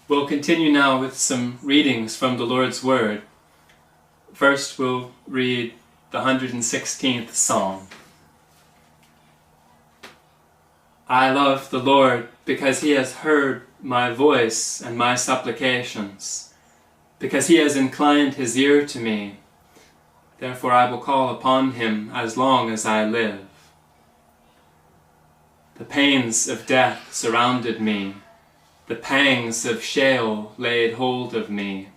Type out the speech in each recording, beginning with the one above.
We'll continue now with some readings from the Lord's Word. First, we'll read the 116th Psalm. I love the Lord because He has heard my voice and my supplications, because He has inclined His ear to me. Therefore I will call upon Him as long as I live. The pains of death surrounded me. The pangs of Sheol laid hold of me.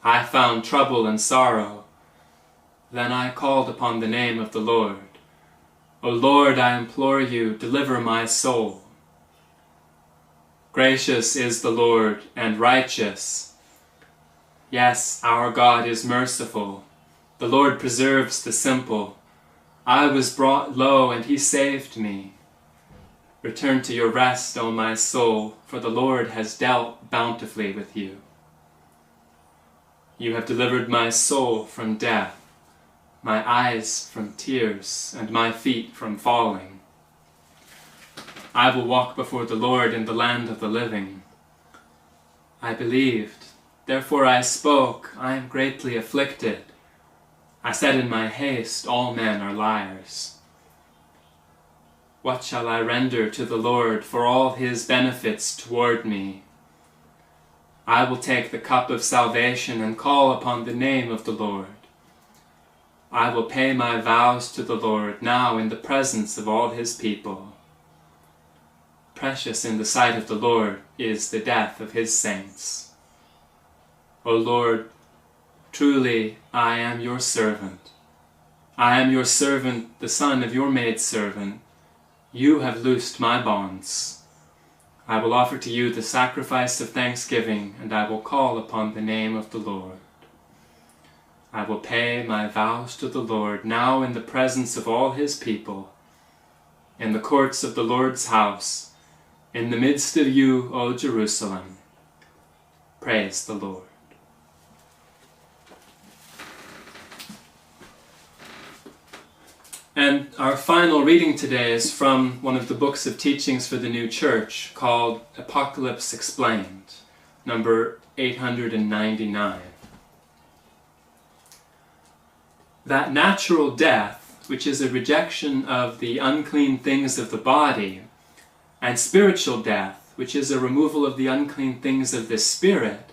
I found trouble and sorrow. Then I called upon the name of the Lord. O Lord, I implore you, deliver my soul. Gracious is the Lord and righteous. Yes, our God is merciful. The Lord preserves the simple. I was brought low, and He saved me. Return to your rest, O my soul, for the Lord has dealt bountifully with you. You have delivered my soul from death, my eyes from tears, and my feet from falling. I will walk before the Lord in the land of the living. I believed, therefore I spoke. I am greatly afflicted. I said in my haste, all men are liars. What shall I render to the Lord for all His benefits toward me? I will take the cup of salvation and call upon the name of the Lord. I will pay my vows to the Lord now in the presence of all His people. Precious in the sight of the Lord is the death of His saints. O Lord, truly I am your servant. I am your servant, the son of your maidservant. You have loosed my bonds. I will offer to you the sacrifice of thanksgiving, and I will call upon the name of the Lord. I will pay my vows to the Lord now in the presence of all His people, in the courts of the Lord's house, in the midst of you, O Jerusalem. Praise the Lord. And our final reading today is from one of the books of teachings for the new church called Apocalypse Explained, number 899. That natural death, which is a rejection of the unclean things of the body, and spiritual death, which is a removal of the unclean things of the spirit,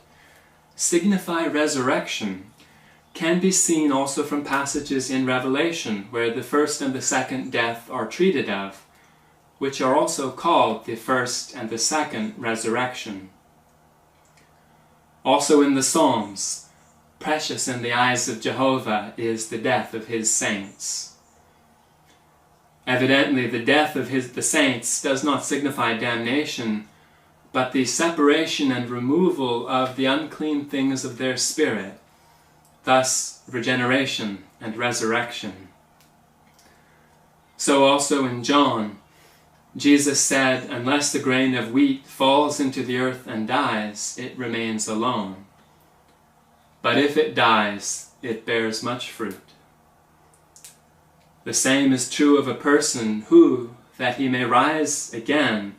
signify resurrection, can be seen also from passages in Revelation where the first and the second death are treated of, which are also called the first and the second resurrection. Also in the Psalms, precious in the eyes of Jehovah is the death of His saints. Evidently, the death of the saints does not signify damnation, but the separation and removal of the unclean things of their spirit, thus regeneration and resurrection. So also in John, Jesus said, unless the grain of wheat falls into the earth and dies, it remains alone. But if it dies, it bears much fruit. The same is true of a person who, that he may rise again,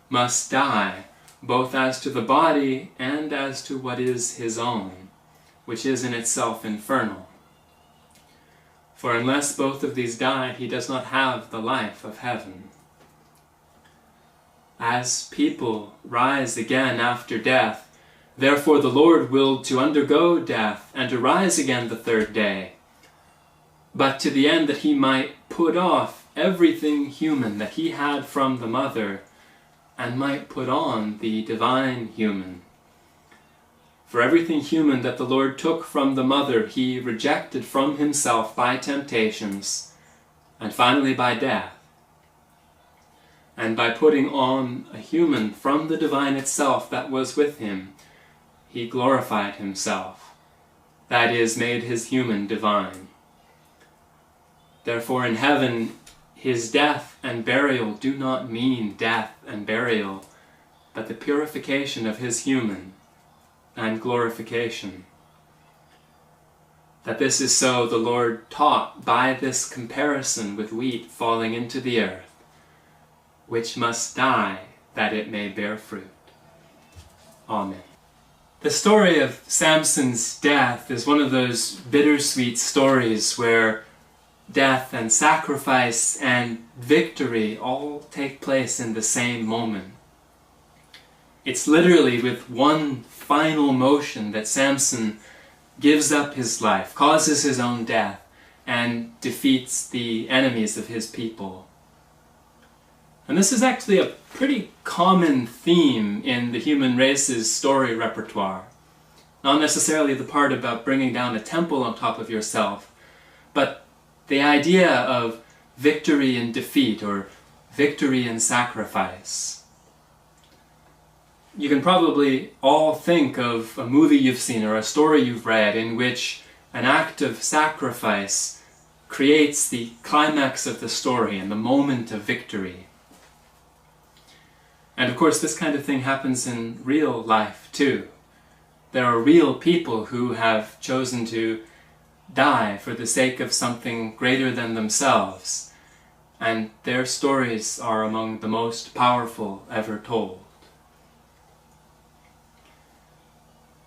must die, both as to the body and as to what is his own, which is in itself infernal. For unless both of these die, he does not have the life of heaven. As people rise again after death, therefore the Lord willed to undergo death and to rise again the third day, but to the end that He might put off everything human that He had from the mother, and might put on the divine human. For everything human that the Lord took from the mother, He rejected from Himself by temptations, and finally by death. And by putting on a human from the divine itself that was with Him, He glorified Himself, that is, made His human divine. Therefore in heaven, His death and burial do not mean death and burial, but the purification of His human and glorification. That this is so, the Lord taught by this comparison with wheat falling into the earth, which must die that it may bear fruit. Amen. The story of Samson's death is one of those bittersweet stories where death and sacrifice and victory all take place in the same moment. It's literally with one final motion that Samson gives up his life, causes his own death, and defeats the enemies of his people. And this is actually a pretty common theme in the human race's story repertoire. Not necessarily the part about bringing down a temple on top of yourself, but the idea of victory and defeat, or victory and sacrifice. You can probably all think of a movie you've seen or a story you've read in which an act of sacrifice creates the climax of the story and the moment of victory. And of course, this kind of thing happens in real life too. There are real people who have chosen to die for the sake of something greater than themselves, and their stories are among the most powerful ever told.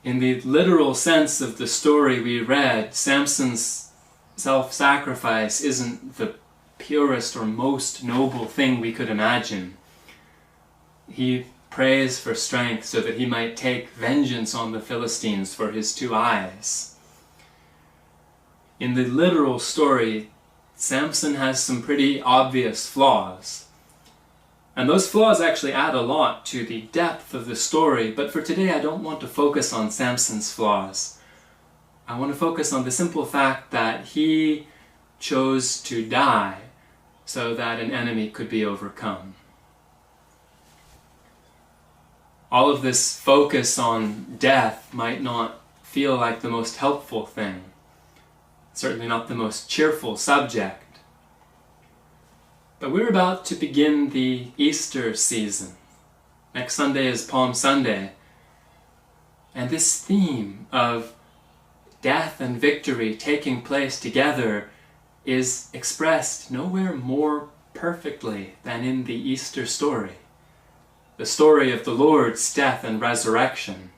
In the literal sense of the story we read, Samson's self-sacrifice isn't the purest or most noble thing we could imagine. He prays for strength so that he might take vengeance on the Philistines for his 2 eyes. In the literal story, Samson has some pretty obvious flaws. And those flaws actually add a lot to the depth of the story, but for today I don't want to focus on Samson's flaws. I want to focus on the simple fact that he chose to die so that an enemy could be overcome. All of this focus on death might not feel like the most helpful thing. Certainly not the most cheerful subject. But we're about to begin the Easter season. Next Sunday is Palm Sunday. And this theme of death and victory taking place together is expressed nowhere more perfectly than in the Easter story. The story of the Lord's death and resurrection.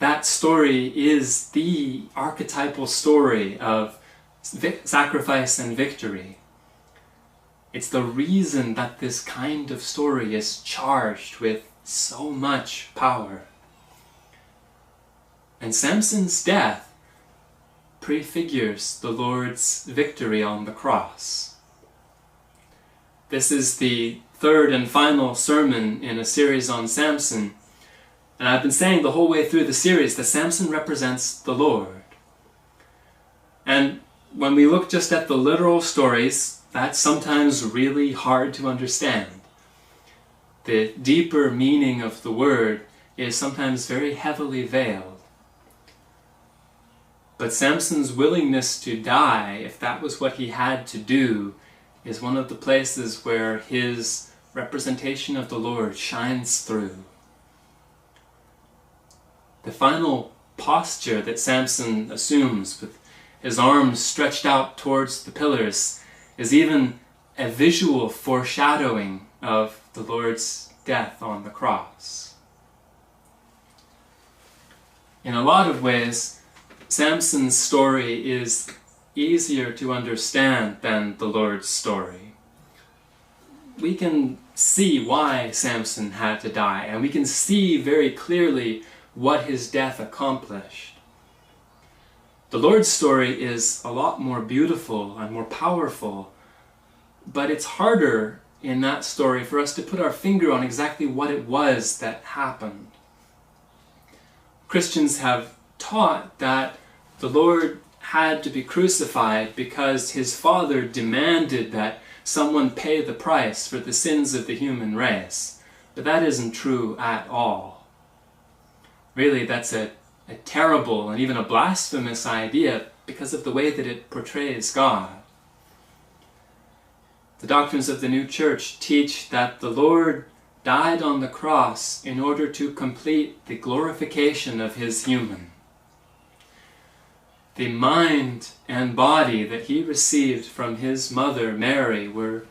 That story is the archetypal story of sacrifice and victory. It's the reason that this kind of story is charged with so much power. And Samson's death prefigures the Lord's victory on the cross. This is the third and final sermon in a series on Samson. And I've been saying the whole way through the series that Samson represents the Lord. And when we look just at the literal stories, that's sometimes really hard to understand. The deeper meaning of the word is sometimes very heavily veiled. But Samson's willingness to die, if that was what he had to do, is one of the places where his representation of the Lord shines through. The final posture that Samson assumes, with his arms stretched out towards the pillars, is even a visual foreshadowing of the Lord's death on the cross. In a lot of ways, Samson's story is easier to understand than the Lord's story. We can see why Samson had to die, and we can see very clearly what his death accomplished. The Lord's story is a lot more beautiful and more powerful, but it's harder in that story for us to put our finger on exactly what it was that happened. Christians have taught that the Lord had to be crucified because his Father demanded that someone pay the price for the sins of the human race. But that isn't true at all. Really, that's a terrible and even a blasphemous idea because of the way that it portrays God. The doctrines of the New Church teach that the Lord died on the cross in order to complete the glorification of his human. The mind and body that he received from his mother Mary were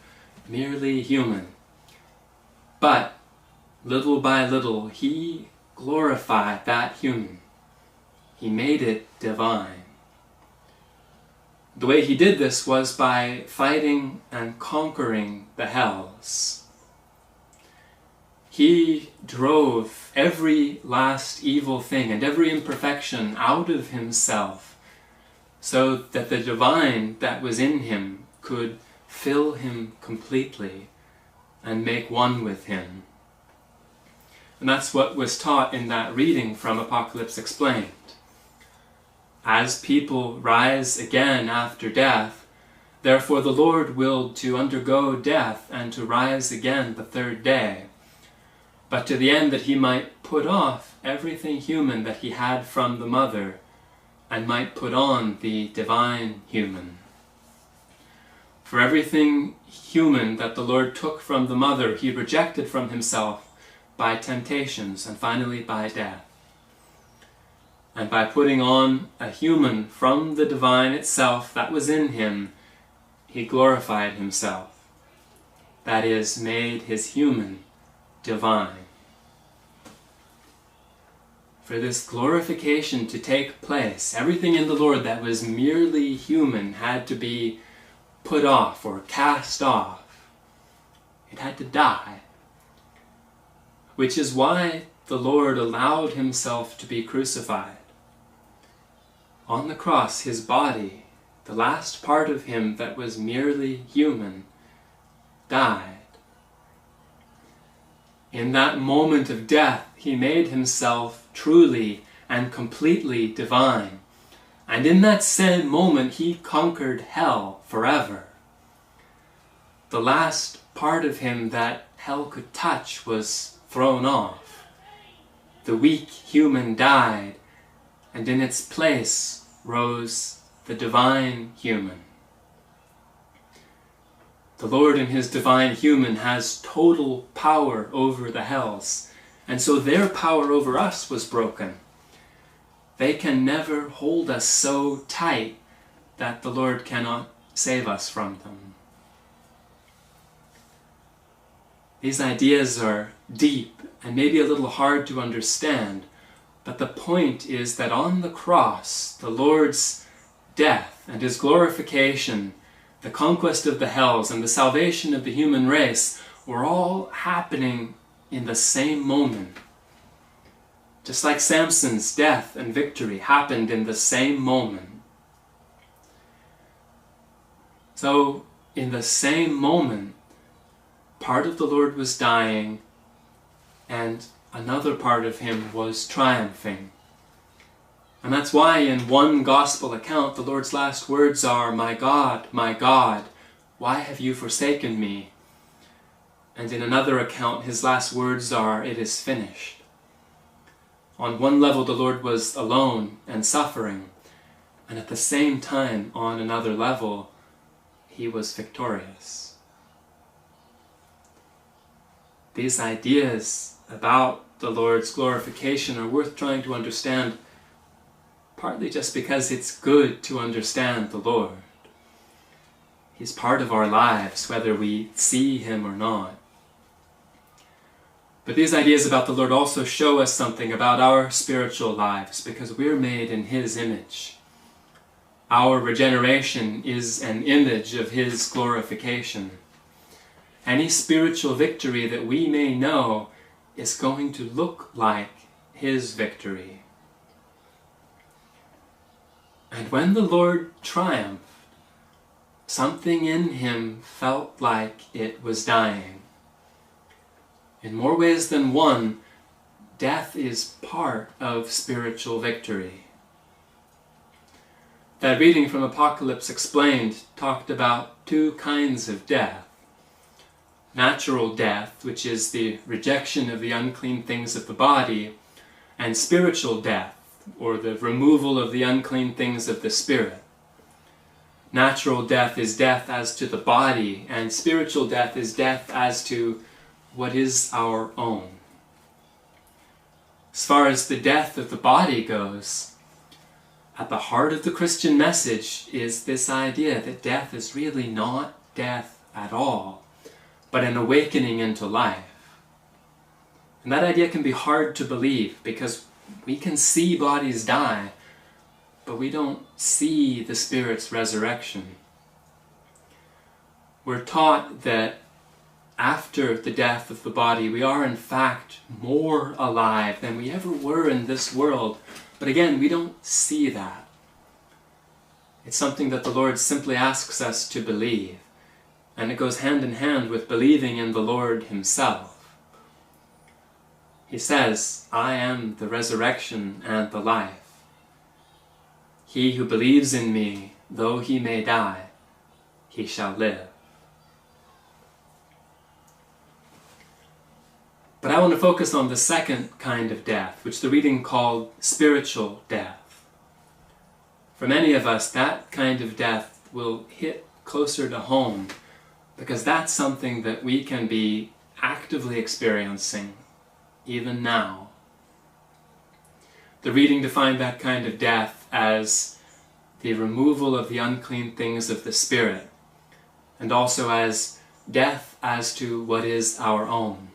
merely human. But little by little, he glorified that human. He made it divine. The way he did this was by fighting and conquering the hells. He drove every last evil thing and every imperfection out of himself so that the divine that was in him could fill him completely and make one with him. And that's what was taught in that reading from Apocalypse Explained. As people rise again after death, therefore the Lord willed to undergo death and to rise again the third day, but to the end that he might put off everything human that he had from the mother, and might put on the divine human. For everything human that the Lord took from the mother, he rejected from himself by temptations and finally by death. And by putting on a human from the divine itself that was in him, he glorified himself. That is, made his human divine. For this glorification to take place, everything in the Lord that was merely human had to be put off or cast off. It had to die. Which is why the Lord allowed himself to be crucified. On the cross, his body, the last part of him that was merely human, died. In that moment of death, he made himself truly and completely divine. And in that same moment, he conquered hell forever. The last part of him that hell could touch was thrown off. The weak human died, and in its place rose the divine human. The Lord in his divine human has total power over the hells, and so their power over us was broken. They can never hold us so tight that the Lord cannot save us from them. These ideas are deep and maybe a little hard to understand, but the point is that on the cross, the Lord's death and his glorification, the conquest of the hells and the salvation of the human race were all happening in the same moment. Just like Samson's death and victory happened in the same moment. So, in the same moment, part of the Lord was dying and another part of him was triumphing. And that's why in one gospel account the Lord's last words are, my God, why have you forsaken me?" And in another account his last words are, "It is finished." On one level the Lord was alone and suffering, and at the same time, on another level, he was victorious. These ideas about the Lord's glorification are worth trying to understand, partly just because it's good to understand the Lord. He's part of our lives, whether we see him or not. But these ideas about the Lord also show us something about our spiritual lives, because we're made in his image. Our regeneration is an image of his glorification. Any spiritual victory that we may know is going to look like his victory. And when the Lord triumphed, something in him felt like it was dying. In more ways than one, death is part of spiritual victory. That reading from Apocalypse Explained talked about two kinds of death. Natural death, which is the rejection of the unclean things of the body, and spiritual death, or the removal of the unclean things of the spirit. Natural death is death as to the body, and spiritual death is death as to what is our own. As far as the death of the body goes, at the heart of the Christian message is this idea that death is really not death at all, but an awakening into life. And that idea can be hard to believe because we can see bodies die, but we don't see the Spirit's resurrection. We're taught that after the death of the body, we are in fact more alive than we ever were in this world. But again, we don't see that. It's something that the Lord simply asks us to believe, and it goes hand in hand with believing in the Lord Himself. He says, I am the resurrection and the life. He who believes in me, though he may die, he shall live. But I want to focus on the second kind of death, which the reading called spiritual death. For many of us, that kind of death will hit closer to home, because that's something that we can be actively experiencing, even now. The reading defined that kind of death as the removal of the unclean things of the Spirit, and also as death as to what is our own.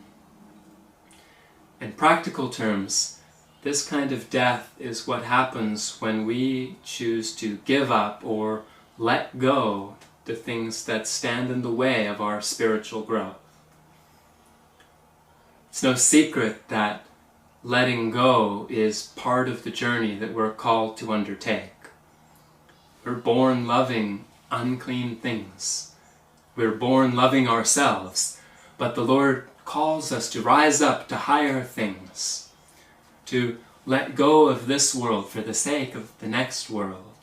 In practical terms, this kind of death is what happens when we choose to give up or let go the things that stand in the way of our spiritual growth. It's no secret that letting go is part of the journey that we're called to undertake. We're born loving unclean things. We're born loving ourselves, but the Lord calls us to rise up to higher things, to let go of this world for the sake of the next world.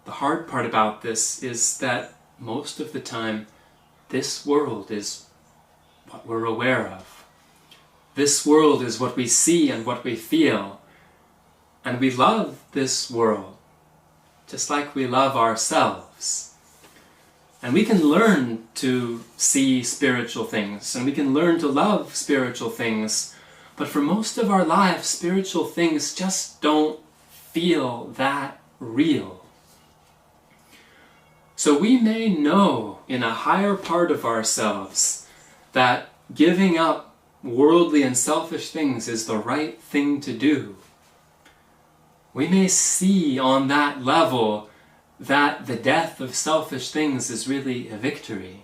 The hard part about this is that most of the time this world is what we're aware of. This world is what we see and what we feel, and we love this world just like we love ourselves. And we can learn to see spiritual things, and we can learn to love spiritual things, but for most of our lives, spiritual things just don't feel that real. So we may know in a higher part of ourselves that giving up worldly and selfish things is the right thing to do. We may see on that level that the death of selfish things is really a victory,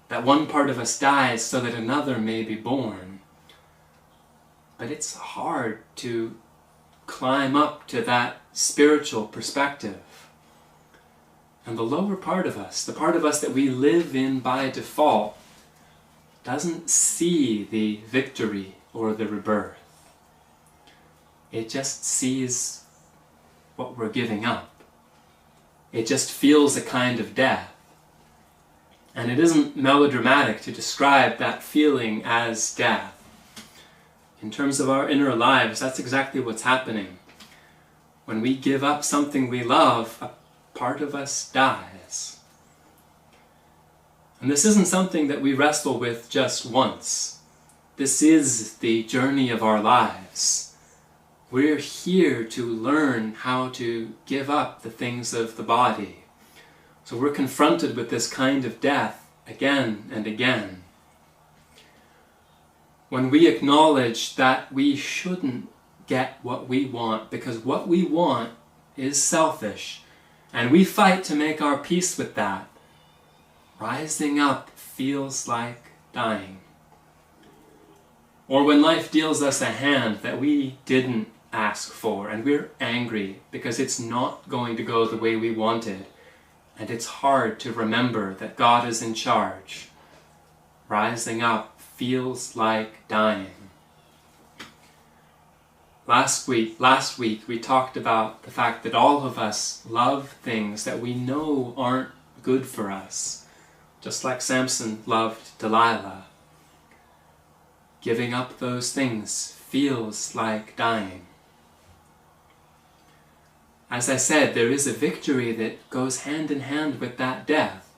that one part of us dies so that another may be born. But it's hard to climb up to that spiritual perspective. And the lower part of us, the part of us that we live in by default, doesn't see the victory or the rebirth. It just sees what we're giving up. It just feels a kind of death. And it isn't melodramatic to describe that feeling as death. In terms of our inner lives, that's exactly what's happening. When we give up something we love, a part of us dies. And this isn't something that we wrestle with just once. This is the journey of our lives. We're here to learn how to give up the things of the body. So we're confronted with this kind of death again and again. When we acknowledge that we shouldn't get what we want, because what we want is selfish, and we fight to make our peace with that, rising up feels like dying. Or when life deals us a hand that we didn't ask for, and we're angry because it's not going to go the way we wanted, and it's hard to remember that God is in charge. Rising up feels like dying. Last week we talked about the fact that all of us love things that we know aren't good for us, just like Samson loved Delilah. Giving up those things feels like dying. As I said, there is a victory that goes hand in hand with that death,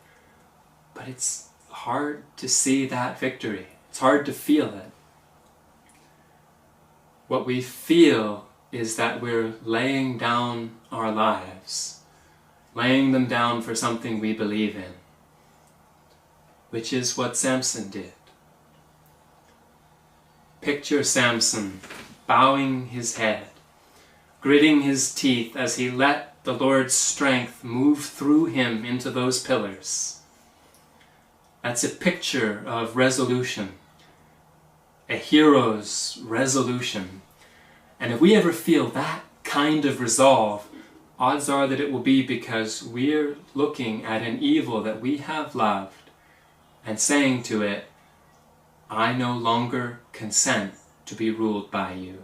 but it's hard to see that victory. It's hard to feel it. What we feel is that we're laying down our lives, laying them down for something we believe in, which is what Samson did. picture Samson bowing his head, gritting his teeth as he let the Lord's strength move through him into those pillars. That's a picture of resolution, a hero's resolution. And if we ever feel that kind of resolve, odds are that it will be because we're looking at an evil that we have loved and saying to it, I no longer consent to be ruled by you.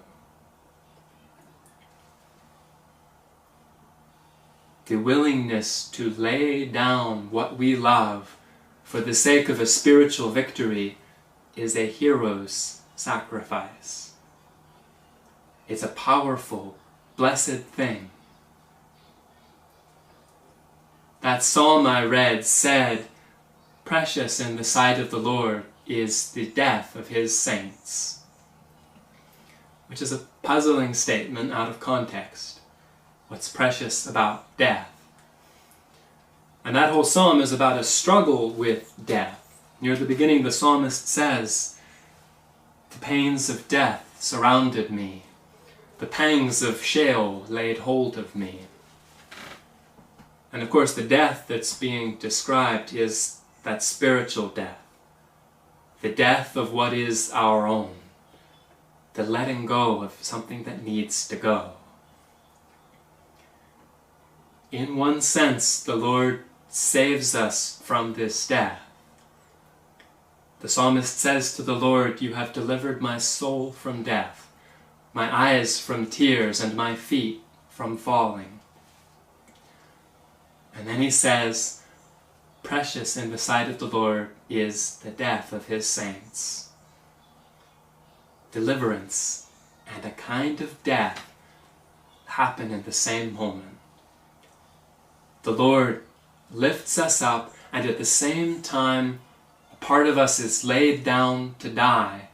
The willingness to lay down what we love for the sake of a spiritual victory is a hero's sacrifice. It's a powerful, blessed thing. That psalm I read said, precious in the sight of the Lord is the death of his saints, which is a puzzling statement out of context. What's precious about death? And that whole psalm is about a struggle with death. Near the beginning, the psalmist says, the pains of death surrounded me. The pangs of Sheol laid hold of me. And of course, the death that's being described is that spiritual death. The death of what is our own. The letting go of something that needs to go. In one sense, the Lord saves us from this death. The psalmist says to the Lord, you have delivered my soul from death, my eyes from tears, and my feet from falling. And then he says, precious in the sight of the Lord is the death of his saints. Deliverance and a kind of death happen in the same moment. The Lord lifts us up, and at the same time, a part of us is laid down to die.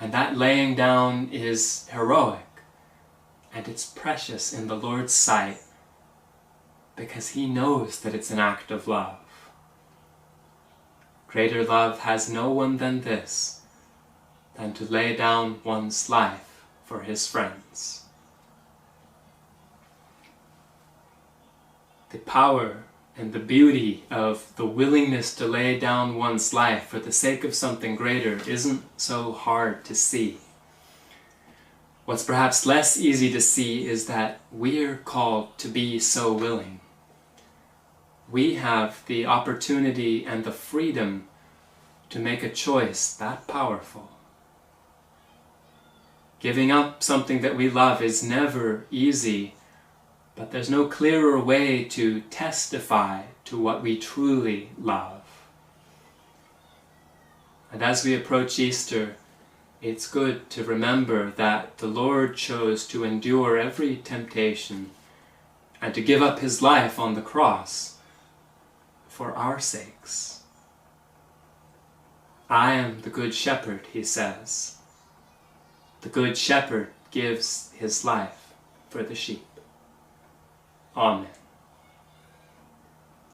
And that laying down is heroic, and it's precious in the Lord's sight, because he knows that it's an act of love. Greater love has no one than this, than to lay down one's life for his friends. The power and the beauty of the willingness to lay down one's life for the sake of something greater isn't so hard to see. What's perhaps less easy to see is that we're called to be so willing. We have the opportunity and the freedom to make a choice that powerful. Giving up something that we love is never easy, but there's no clearer way to testify to what we truly love. And as we approach Easter, it's good to remember that the Lord chose to endure every temptation and to give up his life on the cross for our sakes. I am the good shepherd, he says. The good shepherd gives his life for the sheep. Amen.